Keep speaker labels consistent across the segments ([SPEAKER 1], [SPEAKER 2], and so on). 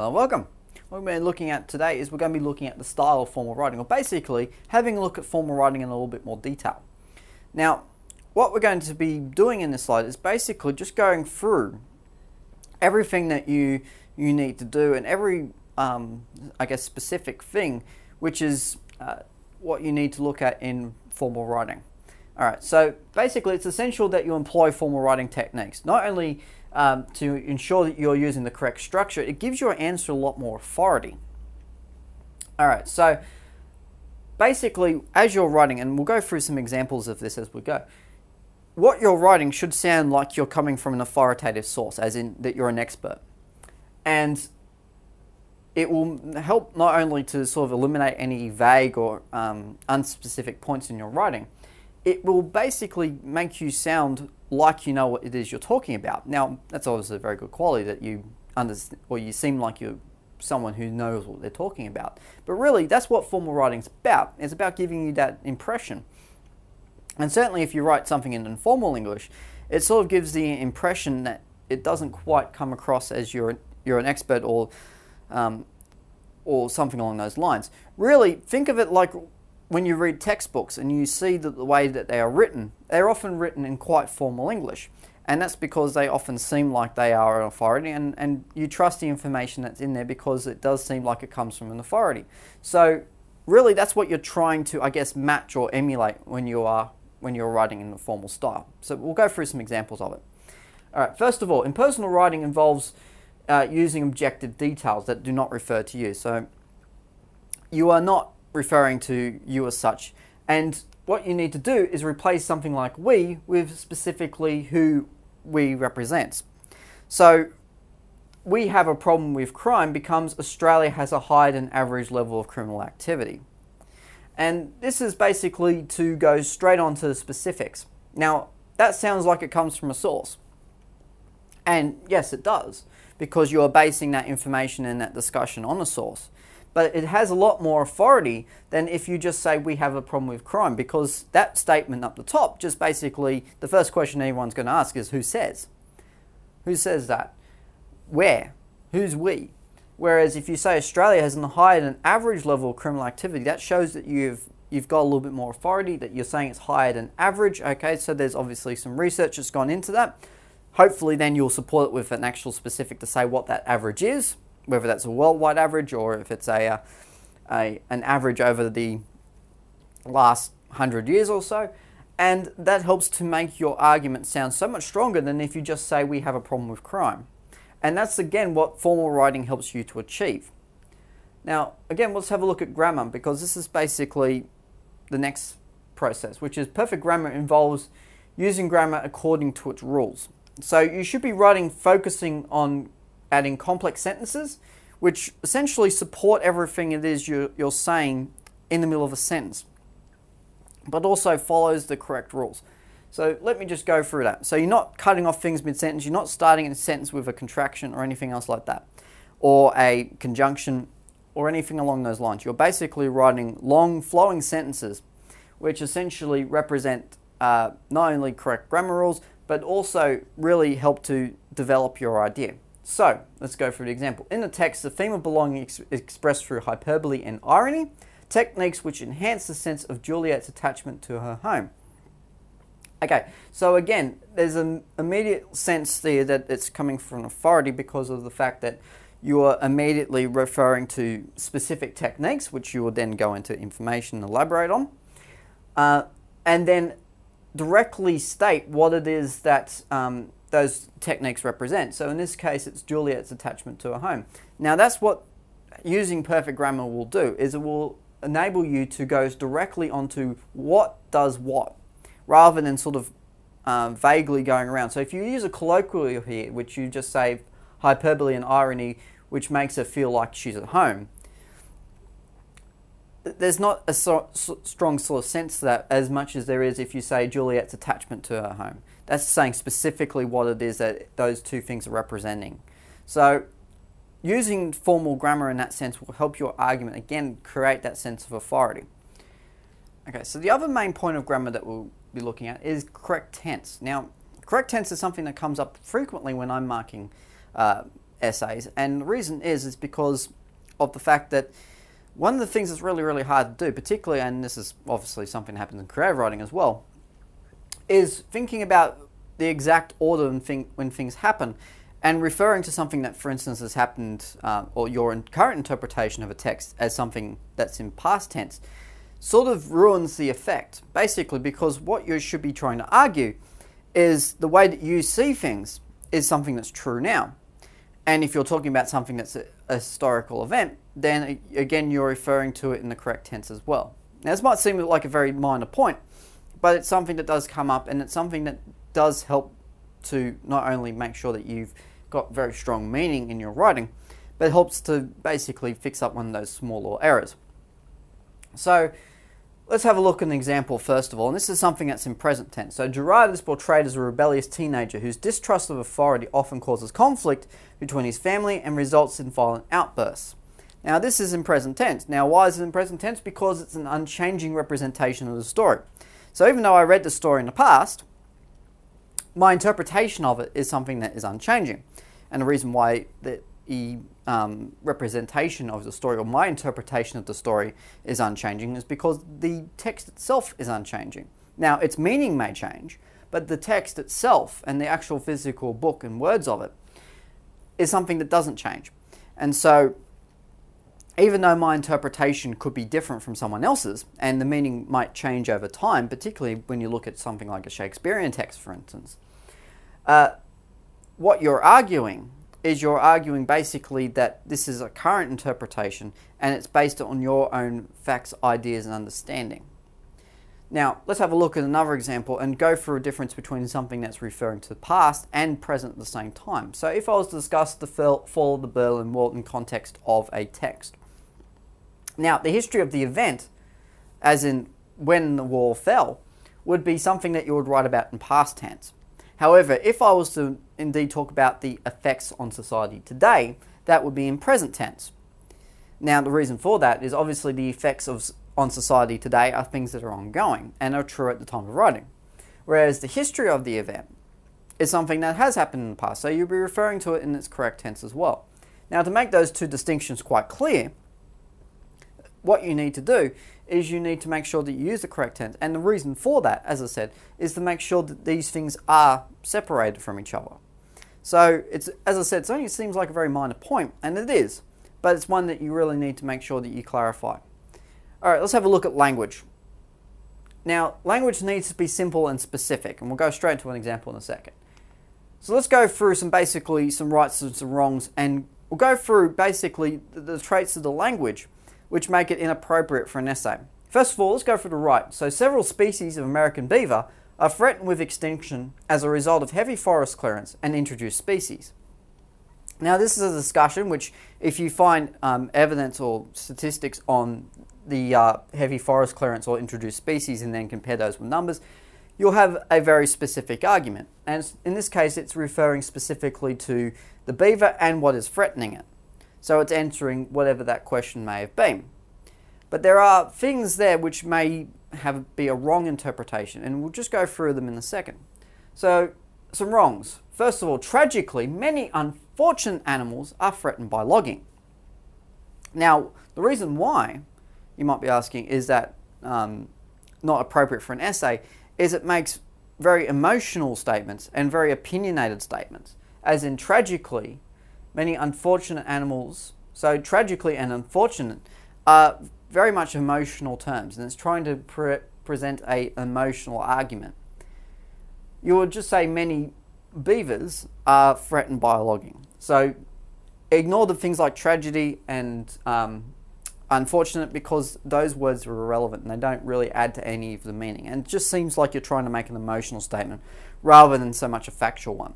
[SPEAKER 1] Welcome. What we're looking at today is we're going to be looking at the style of formal writing, or basically having a look at formal writing in a little bit more detail. Now, what we're going to be doing in this slide is basically just going through everything that you need to do and every, I guess, specific thing, which is what you need to look at in formal writing. All right, so basically it's essential that you employ formal writing techniques, not only to ensure that you're using the correct structure, it gives your answer a lot more authority. All right, so basically as you're writing, and we'll go through some examples of this as we go, what you're writing should sound like you're coming from an authoritative source, as in that you're an expert. And it will help not only to sort of eliminate any vague or unspecific points in your writing, it will basically make you sound like you know what it is you're talking about. Now, that's obviously a very good quality that you understand, or you seem like you're someone who knows what they're talking about. But really, that's what formal writing's about. It's about giving you that impression. And certainly if you write something in informal English, it sort of gives the impression that it doesn't quite come across as you're an expert or something along those lines. Really, think of it like when you read textbooks and you see that the way that they are written, they're often written in quite formal English. And that's because they often seem like they are an authority, and you trust the information that's in there because it does seem like it comes from an authority. So really that's what you're trying to, I guess, match or emulate when you're writing in a formal style. So we'll go through some examples of it. All right, first of all, impersonal writing involves using objective details that do not refer to you. So you are not referring to you as such, and what you need to do is replace something like we with specifically who we represent. So we have a problem with crime becomes Australia has a higher than average level of criminal activity. And this is basically to go straight on to the specifics. Now, that sounds like it comes from a source. And yes, it does, because you are basing that information and that discussion on a source. But it has a lot more authority than if you just say we have a problem with crime, because that statement up the top, just basically the first question anyone's going to ask is who says? Who says that? Where? Who's we? Whereas if you say Australia has a higher than average level of criminal activity, that shows that you've got a little bit more authority, that you're saying it's higher than average. Okay, so there's obviously some research that's gone into that. Hopefully then you'll support it with an actual specific to say what that average is, whether that's a worldwide average or if it's an average over the last 100 years or so. And that helps to make your argument sound so much stronger than if you just say we have a problem with crime. And that's again what formal writing helps you to achieve. Now again, let's have a look at grammar, because this is basically the next process, which is perfect grammar involves using grammar according to its rules. So you should be writing focusing on adding complex sentences, which essentially support everything it is you're saying in the middle of a sentence, but also follows the correct rules. So let me just go through that. So you're not cutting off things mid-sentence, you're not starting a sentence with a contraction or anything else like that, or a conjunction or anything along those lines. You're basically writing long flowing sentences, which essentially represent not only correct grammar rules, but also really help to develop your idea. So, let's go through the example. In the text, the theme of belonging is expressed through hyperbole and irony, techniques which enhance the sense of Juliet's attachment to her home. Okay, so again, there's an immediate sense there that it's coming from authority because of the fact that you are immediately referring to specific techniques, which you will then go into information and elaborate on, and then directly state what it is that those techniques represent. So in this case, it's Juliet's attachment to her home. Now that's what using perfect grammar will do, is it will enable you to go directly onto what does what, rather than sort of vaguely going around. So if you use a colloquial here, which you just say hyperbole and irony, which makes her feel like she's at home, there's not a strong sort of sense to that as much as there is if you say Juliet's attachment to her home. That's saying specifically what it is that those two things are representing. So using formal grammar in that sense will help your argument, again, create that sense of authority. Okay, so the other main point of grammar that we'll be looking at is correct tense. Now, correct tense is something that comes up frequently when I'm marking essays, and the reason is because of the fact that one of the things that's really, really hard to do, particularly, and this is obviously something that happens in creative writing as well, is thinking about the exact order when things happen, and referring to something that, for instance, has happened, or your current interpretation of a text as something that's in past tense, sort of ruins the effect, basically, because what you should be trying to argue is the way that you see things is something that's true now. And if you're talking about something that's a historical event, then again, you're referring to it in the correct tense as well. Now, this might seem like a very minor point, but it's something that does come up, and it's something that does help to not only make sure that you've got very strong meaning in your writing, but it helps to basically fix up one of those small errors. So let's have a look at an example first of all, and this is something that's in present tense. So Gerard is portrayed as a rebellious teenager whose distrust of authority often causes conflict between his family and results in violent outbursts. Now this is in present tense. Now why is it in present tense? Because it's an unchanging representation of the story. So even though I read the story in the past, my interpretation of it is something that is unchanging. And the reason why the representation of the story, or my interpretation of the story, is unchanging is because the text itself is unchanging. Now, its meaning may change, but the text itself and the actual physical book and words of it is something that doesn't change. And so, even though my interpretation could be different from someone else's, and the meaning might change over time, particularly when you look at something like a Shakespearean text, for instance, what you're arguing is you're arguing basically that this is a current interpretation and it's based on your own facts, ideas, and understanding. Now, let's have a look at another example and go through a difference between something that's referring to the past and present at the same time. So if I was to discuss the fall of the Berlin Wall in context of a text. Now, the history of the event, as in when the wall fell, would be something that you would write about in past tense. However, if I was to indeed talk about the effects on society today, that would be in present tense. Now, the reason for that is obviously the effects on society today are things that are ongoing and are true at the time of writing. Whereas the history of the event is something that has happened in the past, so you'll be referring to it in its correct tense as well. Now, to make those two distinctions quite clear, what you need to do is you need to make sure that you use the correct tense. And the reason for that, as I said, is to make sure that these things are separated from each other. So, it's, as I said, it only seems like a very minor point, and it is, but it's one that you really need to make sure that you clarify. Alright, let's have a look at language. Now, language needs to be simple and specific, and we'll go straight to an example in a second. So let's go through some rights and some wrongs, and we'll go through basically the traits of the language which make it inappropriate for an essay. First of all, let's go for the right. So several species of American beaver are threatened with extinction as a result of heavy forest clearance and introduced species. Now this is a discussion which, if you find evidence or statistics on the heavy forest clearance or introduced species and then compare those with numbers, you'll have a very specific argument. And in this case, it's referring specifically to the beaver and what is threatening it. So it's answering whatever that question may have been. But there are things there which may be a wrong interpretation, and we'll just go through them in a second. So, some wrongs. First of all, tragically, many unfortunate animals are threatened by logging. Now, the reason why, you might be asking, is that not appropriate for an essay, is it makes very emotional statements and very opinionated statements. As in, tragically, many unfortunate animals, so tragically and unfortunate, are very much emotional terms, and it's trying to present an emotional argument. You would just say many beavers are threatened by logging. So ignore the things like tragedy and unfortunate, because those words are irrelevant and they don't really add to any of the meaning. And it just seems like you're trying to make an emotional statement rather than so much a factual one.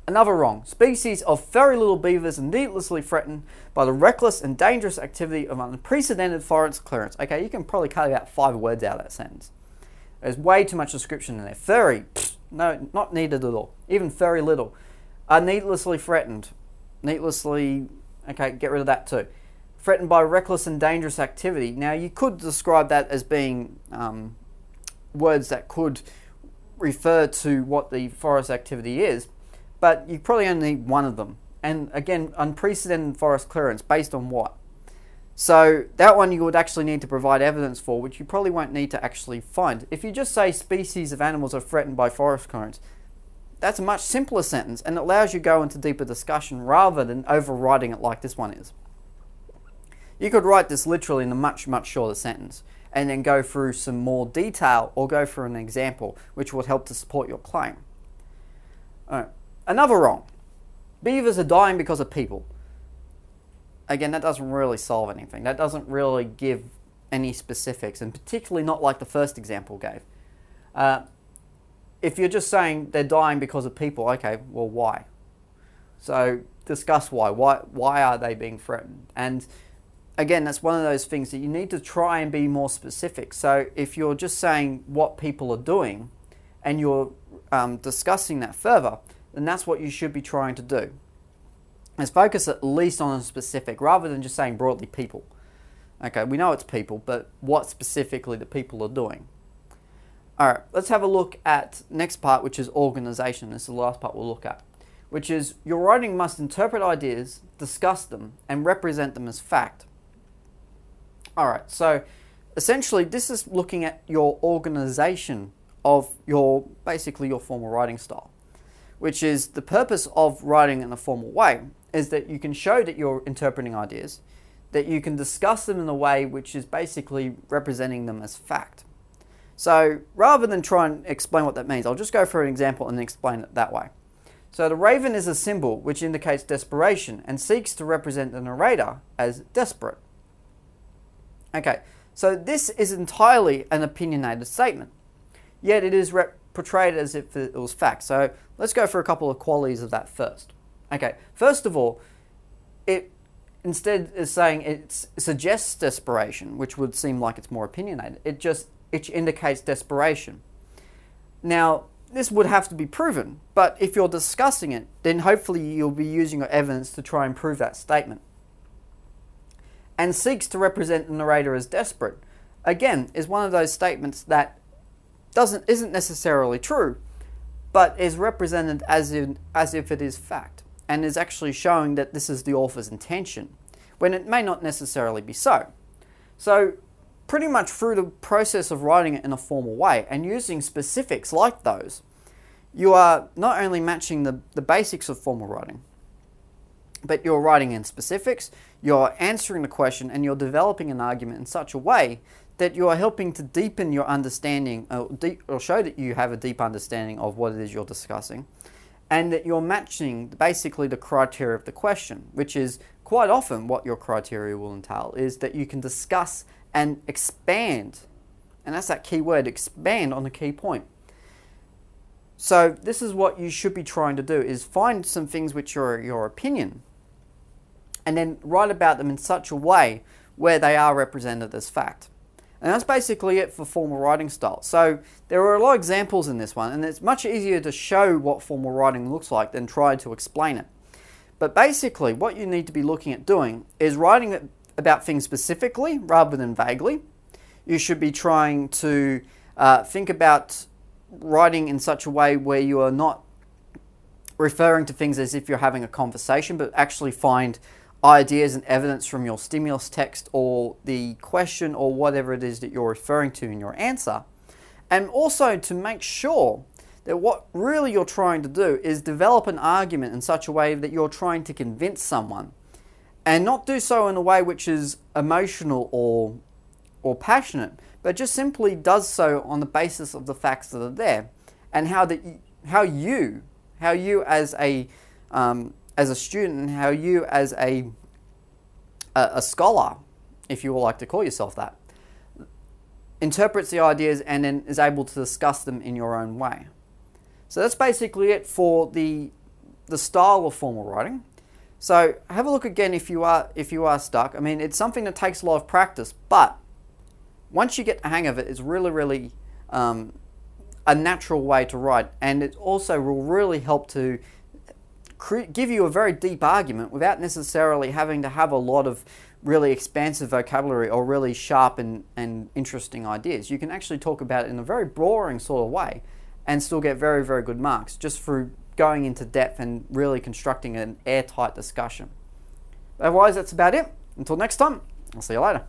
[SPEAKER 1] Another wrong. Species of furry little beavers are needlessly threatened by the reckless and dangerous activity of unprecedented forest clearance. Okay, you can probably cut about 5 words out of that sentence. There's way too much description in there. Furry, no, not needed at all. Even furry little are needlessly threatened. Needlessly, okay, get rid of that too. Threatened by reckless and dangerous activity. Now, you could describe that as being words that could refer to what the forest activity is, but you probably only need one of them. And again, unprecedented forest clearance, based on what? So that one you would actually need to provide evidence for, which you probably won't need to actually find. If you just say species of animals are threatened by forest clearance, that's a much simpler sentence and it allows you to go into deeper discussion rather than overriding it like this one is. You could write this literally in a much, much shorter sentence and then go through some more detail or go through an example which would help to support your claim. Alright. Another wrong. Beavers are dying because of people. Again, that doesn't really solve anything. That doesn't really give any specifics, and particularly not like the first example gave. If you're just saying they're dying because of people, okay, well, why? So discuss why. Why are they being threatened? And again, that's one of those things that you need to try and be more specific. So if you're just saying what people are doing and you're discussing that further, then that's what you should be trying to do. Is focus at least on a specific rather than just saying broadly people. Okay, we know it's people, but what specifically the people are doing. Alright, let's have a look at next part, which is organization. This is the last part we'll look at, which is your writing must interpret ideas, discuss them, and represent them as fact. Alright, so essentially this is looking at your organization of basically your formal writing style, which is the purpose of writing in a formal way is that you can show that you're interpreting ideas, that you can discuss them in a way which is basically representing them as fact. So rather than try and explain what that means, I'll just go for an example and explain it that way. So the raven is a symbol which indicates desperation and seeks to represent the narrator as desperate. Okay, so this is entirely an opinionated statement, yet it is portrayed as if it was fact. So let's go for a couple of qualities of that first. Okay, first of all, it instead is saying it suggests desperation, which would seem like it's more opinionated. It indicates desperation. Now, this would have to be proven, but if you're discussing it, then hopefully you'll be using your evidence to try and prove that statement. And seeks to represent the narrator as desperate, again, is one of those statements that isn't necessarily true, but is represented as if it is fact, and is actually showing that this is the author's intention, when it may not necessarily be so. So, pretty much through the process of writing it in a formal way and using specifics like those, you are not only matching the basics of formal writing, but you're writing in specifics, you're answering the question, and you're developing an argument in such a way that you are helping to deepen your understanding, or show that you have a deep understanding of what it is you're discussing, and that you're matching basically the criteria of the question, which is quite often what your criteria will entail, is that you can discuss and expand, and that's that key word, expand on the key point. So this is what you should be trying to do, is find some things which are your opinion, and then write about them in such a way where they are represented as fact. And that's basically it for formal writing style. So there are a lot of examples in this one, and it's much easier to show what formal writing looks like than try to explain it. But basically what you need to be looking at doing is writing about things specifically rather than vaguely. You should be trying to think about writing in such a way where you are not referring to things as if you're having a conversation, but actually find ideas and evidence from your stimulus text or the question or whatever it is that you're referring to in your answer. And also to make sure that what really you're trying to do is develop an argument in such a way that you're trying to convince someone, and not do so in a way which is emotional or passionate, but just simply does so on the basis of the facts that are there, and how you as a student, how you as a scholar, if you would like to call yourself that, interprets the ideas and then is able to discuss them in your own way. So that's basically it for the style of formal writing. So have a look again if you are stuck. I mean, it's something that takes a lot of practice, but once you get the hang of it, it's really a natural way to write, and it also will really help to give you a very deep argument without necessarily having to have a lot of really expansive vocabulary or really sharp and interesting ideas. You can actually talk about it in a very boring sort of way and still get very good marks just through going into depth and really constructing an airtight discussion. Otherwise, that's about it. Until next time, I'll see you later.